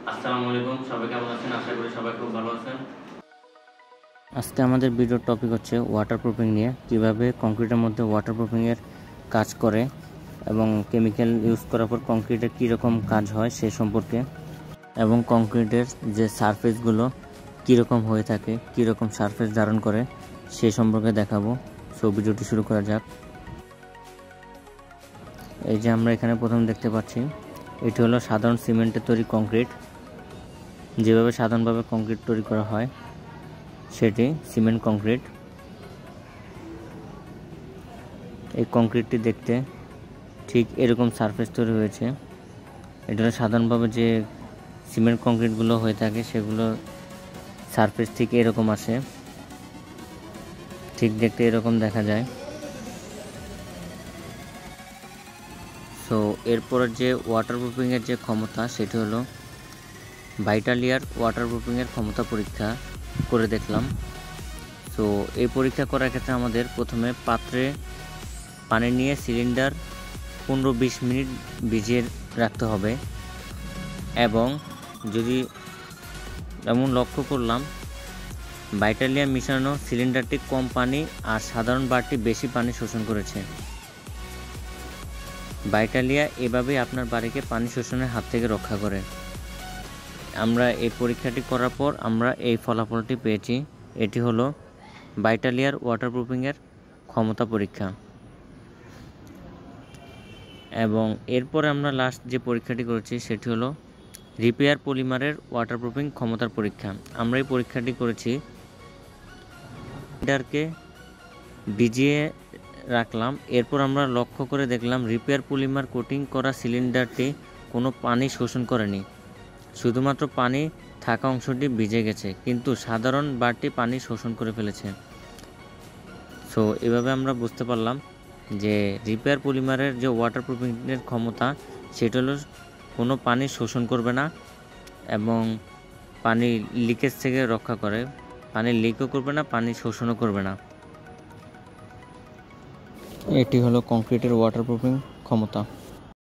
আসসালামু আলাইকুম, সবাই কেমন আছেন? আশা করি সবাই খুব ভালো আছেন। আজকে আমাদের ভিডিওর টপিক হচ্ছে ওয়াটারপ্রুফিং নিয়ে, কিভাবে কংক্রিটের মধ্যে ওয়াটারপ্রুফিংয়ের কাজ করে এবং কেমিক্যাল ইউজ করার পর কংক্রিটের কীরকম কাজ হয় সে সম্পর্কে, এবং কংক্রিটের যে সারফেসগুলো কীরকম হয়ে থাকে, কীরকম সারফেস ধারণ করে সে সম্পর্কে দেখাবো। সো ভিডিওটি শুরু করা যাক। এই যে আমরা এখানে প্রথম দেখতে পাচ্ছি, এটি হলো সাধারণ সিমেন্টের তৈরি কংক্রিট। যেভাবে সাধারণভাবে কংক্রিট তৈরি করা হয় সেটি সিমেন্ট কংক্রিট। এই কংক্রিটটি দেখতে ঠিক এরকম সারফেস তৈরি হয়েছে। এটা হলো সাধারণভাবে যে সিমেন্ট কংক্রিটগুলো হয়ে থাকে সেগুলো সারফেস ঠিক এরকম আসে, ঠিক দেখতে এরকম দেখা যায়। সো এরপরের যে ওয়াটারপ্রুফিংয়ের যে ক্ষমতা সেটি হলো ভাইটালিয়ার ওয়াটারপ্রুফিংয়ের ক্ষমতা পরীক্ষা করে দেখলাম। সো এই পরীক্ষা করার ক্ষেত্রে আমাদের প্রথমে পাত্রে পানি নিয়ে সিলিন্ডার 15-20 মিনিট ভিজিয়ে রাখতে হবে, এবং যদি এমন লক্ষ্য করলাম ভাইটালিয়া মিশানো সিলিন্ডারটি কম পানি আর সাধারণ বারটি বেশি পানি শোষণ করেছে। ভাইটালিয়া এভাবেই আপনার বাড়িকে পানি শোষণের হাত থেকে রক্ষা করে। আমরা এই পরীক্ষাটি করার পর আমরা এই ফলাফলটি পেয়েছি। এটি হলো ভাইটালিয়ার ওয়াটারপ্রুফিংয়ের ক্ষমতা পরীক্ষা। এবং এরপরে আমরা লাস্ট যে পরীক্ষাটি করেছি সেটি হলো রিপেয়ার পলিমারের ওয়াটারপ্রুফিং ক্ষমতার পরীক্ষা। আমরা এই পরীক্ষাটি করেছি, সিলিন্ডারকে ভিজিয়ে রাখলাম, এরপর আমরা লক্ষ্য করে দেখলাম রিপেয়ার পলিমার কোটিং করা সিলিন্ডারটি কোনো পানি শোষণ করেনি, শুধুমাত্র পানি থাকা অংশটি ভিজে গেছে, কিন্তু সাধারণ বারটি পানি শোষণ করে ফেলেছে। সো এভাবে আমরা বুঝতে পারলাম যে রিপেয়ার পলিমারের যে ওয়াটারপ্রুফিংয়ের ক্ষমতা সেটা হলো কোনো পানি শোষণ করবে না এবং পানি লিকেজ থেকে রক্ষা করে। পানি লিকও করবে না, পানি শোষণও করবে না। এটি হলো কংক্রিটের ওয়াটারপ্রুফিং ক্ষমতা।